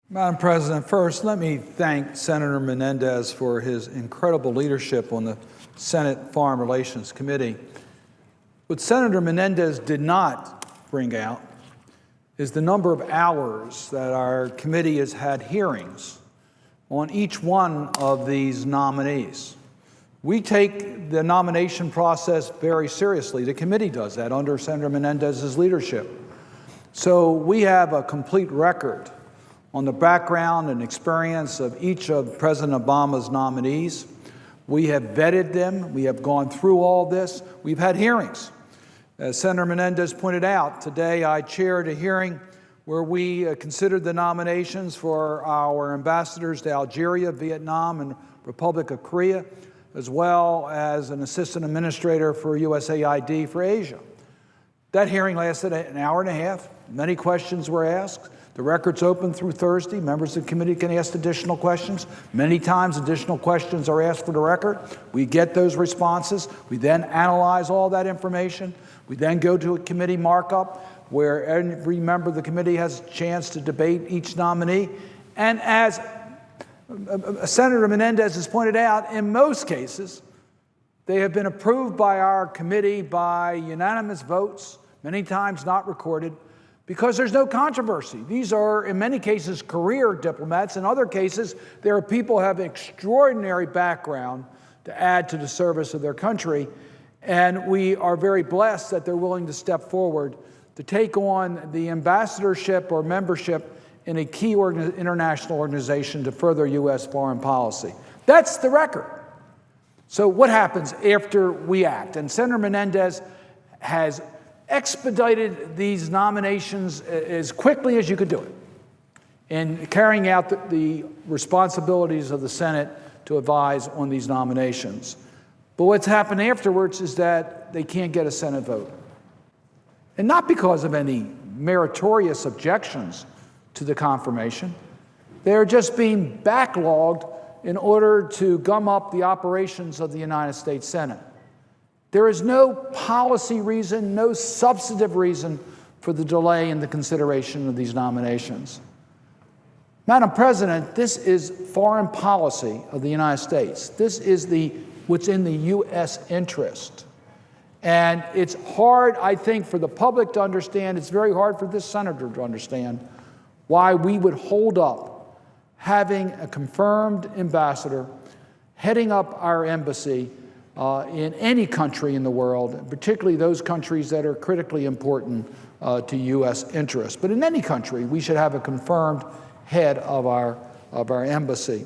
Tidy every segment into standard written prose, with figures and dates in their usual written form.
Madam President, first, let me thank Senator Menendez for his incredible leadership on the Senate Foreign Relations Committee. What Senator Menendez did not bring out is the number of hours that our committee has had hearings on each one of these nominees. We take the nomination process very seriously. The committee does that under Senator Menendez's leadership. So we have a complete record on the background and experience of each of President Obama's nominees. We have vetted them. We have gone through all this. We've had hearings. As Senator Menendez pointed out, today I chaired a hearing where we considered the nominations for our ambassadors to Algeria, Vietnam, and Republic of Korea, as well as an assistant administrator for USAID for Asia. That hearing lasted an hour and a half. Many questions were asked. The record's open through Thursday. Members of the committee can ask additional questions. Many times additional questions are asked for the record. We get those responses. We then analyze all that information. We then go to a committee markup where every member of the committee has a chance to debate each nominee. And as Senator Menendez has pointed out, in most cases, they have been approved by our committee by unanimous votes, many times not recorded, because there's no controversy. These are, in many cases, career diplomats. In other cases, there are people who have extraordinary background to add to the service of their country. And we are very blessed that they're willing to step forward to take on the ambassadorship or membership in a key international organization to further U.S. foreign policy. That's the record. So what happens after we act? And Senator Menendez has expedited these nominations as quickly as you could do it in carrying out the responsibilities of the Senate to advise on these nominations. But what's happened afterwards is that they can't get a Senate vote. And not because of any meritorious objections to the confirmation. They're just being backlogged in order to gum up the operations of the United States Senate. There is no policy reason, no substantive reason for the delay in the consideration of these nominations. Madam President, this is foreign policy of the United States. This is what's in the U.S. interest. And it's hard, I think, for the public to understand, it's very hard for this senator to understand why we would hold up having a confirmed ambassador heading up our embassy in any country in the world, particularly those countries that are critically important to U.S. interests. But in any country, we should have a confirmed head of our embassy.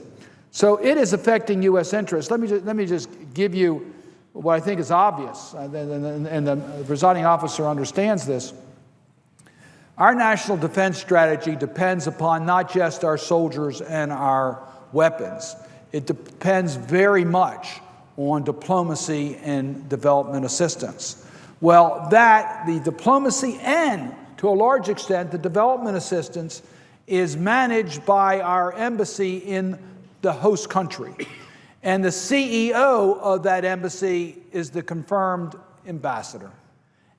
So it is affecting U.S. interests. Let me just give you what I think is obvious, and the presiding officer understands this. Our national defense strategy depends upon not just our soldiers and our weapons. It depends very much on diplomacy and development assistance. Well, the diplomacy and, to a large extent, the development assistance is managed by our embassy in the host country. And the CEO of that embassy is the confirmed ambassador.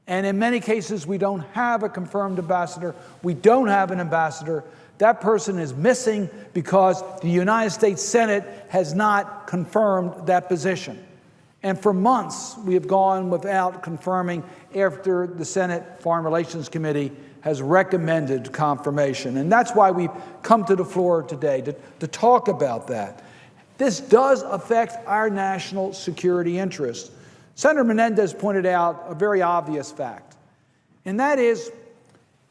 And in many cases, we don't have a confirmed ambassador. We don't have an ambassador. That person is missing because the United States Senate has not confirmed that position. And for months, we have gone without confirming after the Senate Foreign Relations Committee has recommended confirmation. And that's why we've come to the floor today to talk about that. This does affect our national security interests. Senator Menendez pointed out a very obvious fact, and that is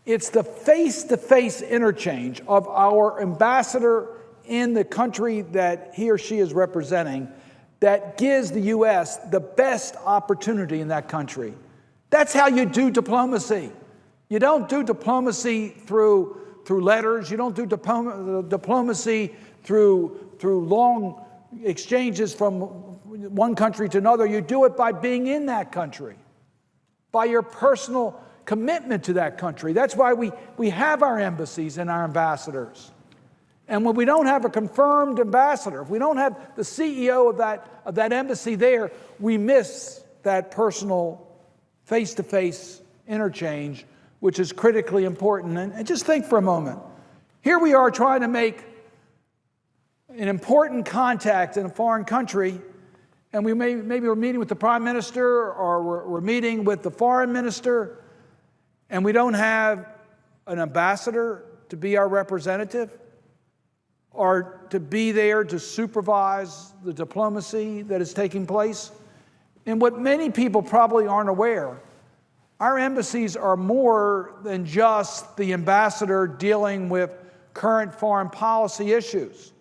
it's the face-to-face interchange of our ambassador in the country that he or she is representing that gives the U.S. the best opportunity in that country. That's how you do diplomacy. You don't do diplomacy through letters. You don't do diplomacy through long exchanges from one country to another. You do it by being in that country, by your personal commitment to that country. That's why we have our embassies and our ambassadors. And when we don't have a confirmed ambassador, if we don't have the CEO of that embassy there, we miss that personal face-to-face interchange, which is critically important. And just think for a moment. Here we are trying to make an important contact in a foreign country, and maybe we're meeting with the prime minister or we're meeting with the foreign minister, and we don't have an ambassador to be our representative or to be there to supervise the diplomacy that is taking place. And what many people probably aren't aware, our embassies are more than just the ambassador dealing with current foreign policy issues.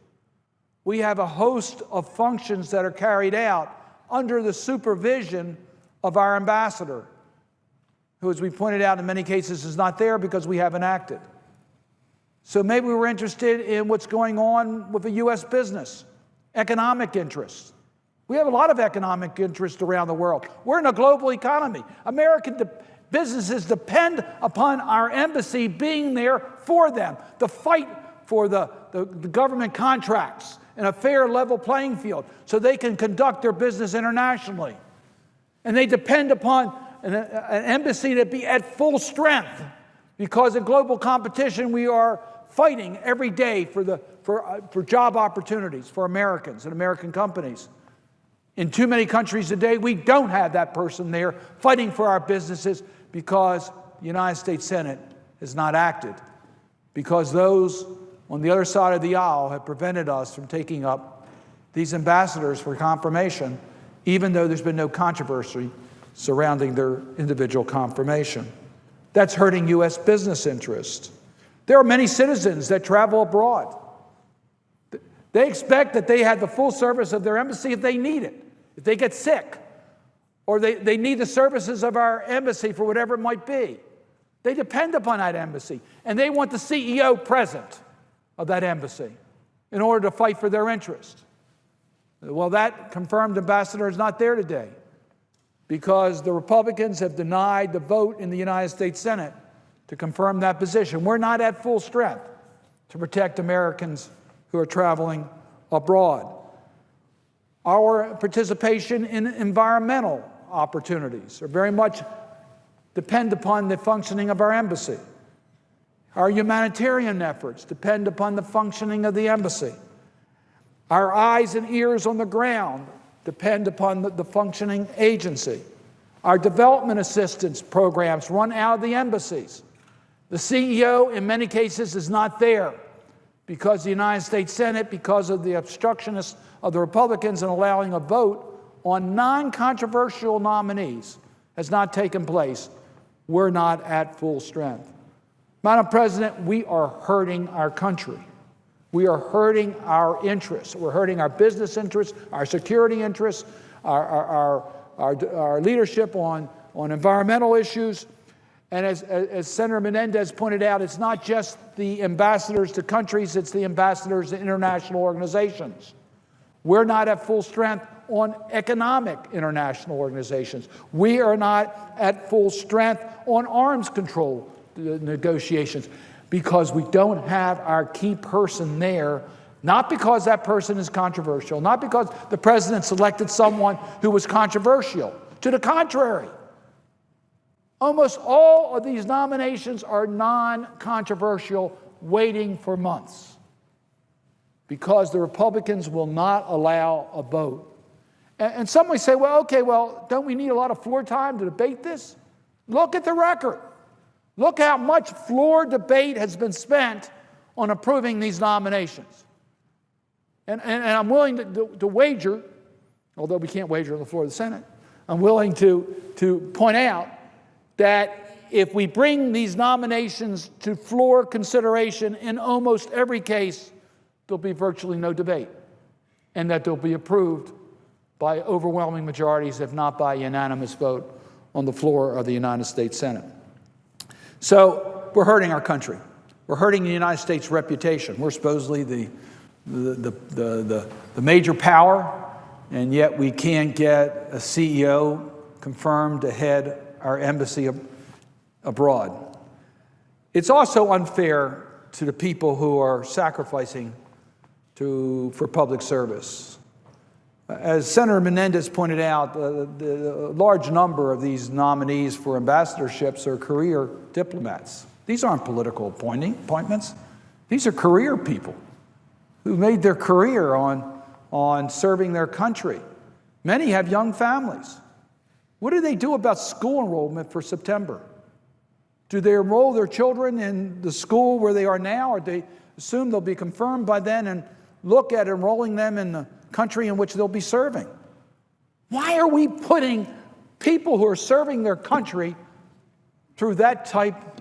We have a host of functions that are carried out under the supervision of our ambassador, who, as we pointed out, in many cases is not there because we haven't acted. So maybe we're interested in what's going on with the U.S. business, economic interests. We have a lot of economic interest around the world. We're in a global economy. American businesses depend upon our embassy being there for them. The fight for the government contracts and a fair, level playing field so they can conduct their business internationally. And they depend upon an embassy to be at full strength, because in global competition we are fighting every day for job opportunities for Americans and American companies. In too many countries today, we don't have that person there fighting for our businesses because the United States Senate has not acted, because those on the other side of the aisle have prevented us from taking up these ambassadors for confirmation, even though there's been no controversy surrounding their individual confirmation. That's hurting U.S. business interests. There are many citizens that travel abroad. They expect that they have the full service of their embassy if they need it, if they get sick, or they need the services of our embassy for whatever it might be. They depend upon that embassy, and they want the CEO present of that embassy in order to fight for their interest. Well, that confirmed ambassador is not there today because the Republicans have denied the vote in the United States Senate to confirm that position. We're not at full strength to protect Americans who are traveling abroad. Our participation in environmental opportunities are very much depend upon the functioning of our embassy. Our humanitarian efforts depend upon the functioning of the embassy. Our eyes and ears on the ground depend upon the functioning agency. Our development assistance programs run out of the embassies. The CEO, in many cases, is not there because the United States Senate, because of the obstructionists of the Republicans in allowing a vote on non-controversial nominees, has not taken place. We're not at full strength. Madam President, we are hurting our country. We are hurting our interests. We're hurting our business interests, our security interests, our leadership on environmental issues. And as Senator Menendez pointed out, it's not just the ambassadors to countries, it's the ambassadors to international organizations. We're not at full strength on economic international organizations. We are not at full strength on arms control negotiations because we don't have our key person there, not because that person is controversial, not because the president selected someone who was controversial. To the contrary, almost all of these nominations are non-controversial, waiting for months, because the Republicans will not allow a vote. And some may say, well, okay, well, don't we need a lot of floor time to debate this? Look at the record. Look how much floor debate has been spent on approving these nominations. And I'm willing to wager, although we can't wager on the floor of the Senate, I'm willing to point out that if we bring these nominations to floor consideration, in almost every case, there'll be virtually no debate, and that they'll be approved by overwhelming majorities, if not by unanimous vote, on the floor of the United States Senate. So we're hurting our country. We're hurting the United States' reputation. We're supposedly the major power, and yet we can't get a CEO confirmed to head our embassy abroad. It's also unfair to the people who are sacrificing for public service. As Senator Menendez pointed out, the large number of these nominees for ambassadorships are career diplomats. These aren't political appointments. These are career people who made their career on serving their country. Many have young families. What do they do about school enrollment for September? Do they enroll their children in the school where they are now, or do they assume they'll be confirmed by then and look at enrolling them in the country in which they'll be serving? Why are we putting people who are serving their country through that type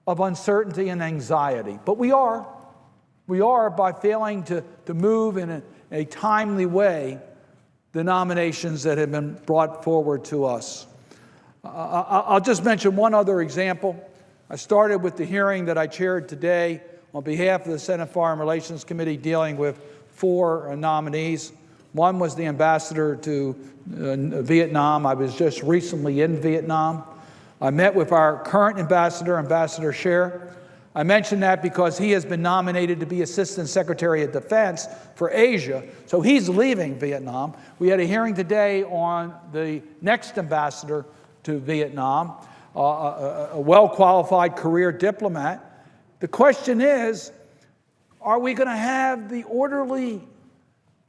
of uncertainty and anxiety? But we are. We are by failing to move in a timely way the nominations that have been brought forward to us. I'll just mention one other example. I started with the hearing that I chaired today on behalf of the Senate Foreign Relations Committee dealing with 4 nominees. One was the ambassador to Vietnam. I was just recently in Vietnam. I met with our current ambassador, Ambassador Sher. I mention that because he has been nominated to be Assistant Secretary of Defense for Asia, so he's leaving Vietnam. We had a hearing today on the next ambassador to Vietnam, a well-qualified career diplomat. The question is, are we going to have the orderly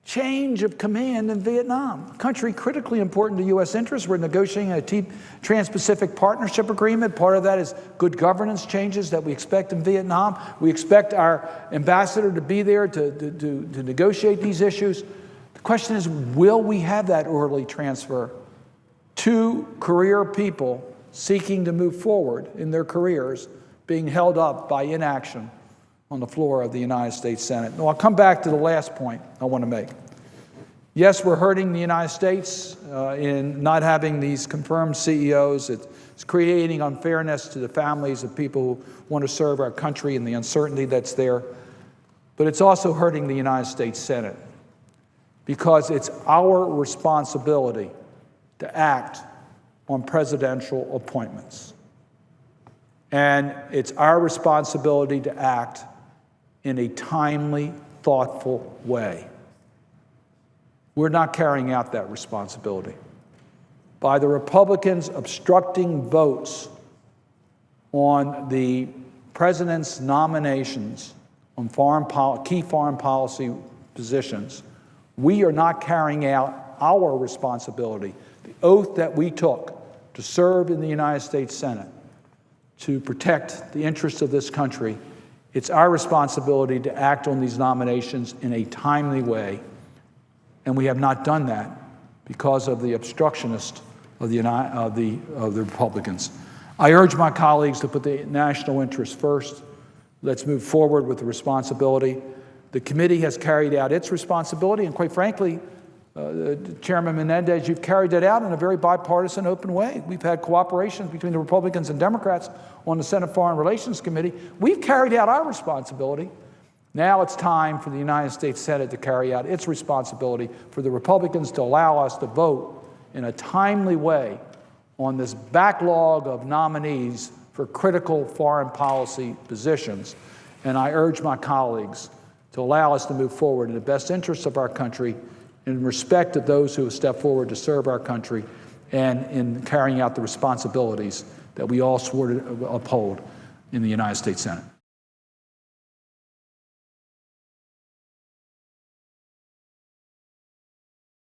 change of command in Vietnam? A country critically important to U.S. interests. We're negotiating a Trans-Pacific Partnership Agreement. Part of that is good governance changes that we expect in Vietnam. We expect our ambassador to be there to negotiate these issues. The question is, will we have that orderly transfer to career people seeking to move forward in their careers being held up by inaction on the floor of the United States Senate? Now, I'll come back to the last point I want to make. Yes, we're hurting the United States in not having these confirmed CEOs. It's creating unfairness to the families of people who want to serve our country and the uncertainty that's there. But it's also hurting the United States Senate because it's our responsibility to act on presidential appointments. And it's our responsibility to act in a timely, thoughtful way. We're not carrying out that responsibility. By the Republicans obstructing votes on the president's nominations on key foreign policy positions, we are not carrying out our responsibility, the oath that we took to serve in the United States Senate, to protect the interests of this country. It's our responsibility to act on these nominations in a timely way, and we have not done that because of the obstructionist of the Republicans. I urge my colleagues to put the national interest first. Let's move forward with the responsibility. The committee has carried out its responsibility, and quite frankly, Chairman Menendez, you've carried that out in a very bipartisan, open way. We've had cooperation between the Republicans and Democrats on the Senate Foreign Relations Committee. We've carried out our responsibility. Now it's time for the United States Senate to carry out its responsibility, for the Republicans to allow us to vote in a timely way on this backlog of nominees for critical foreign policy positions. And I urge my colleagues to allow us to move forward in the best interests of our country, in respect of those who have stepped forward to serve our country, and in carrying out the responsibilities that we all swore to uphold in the United States Senate.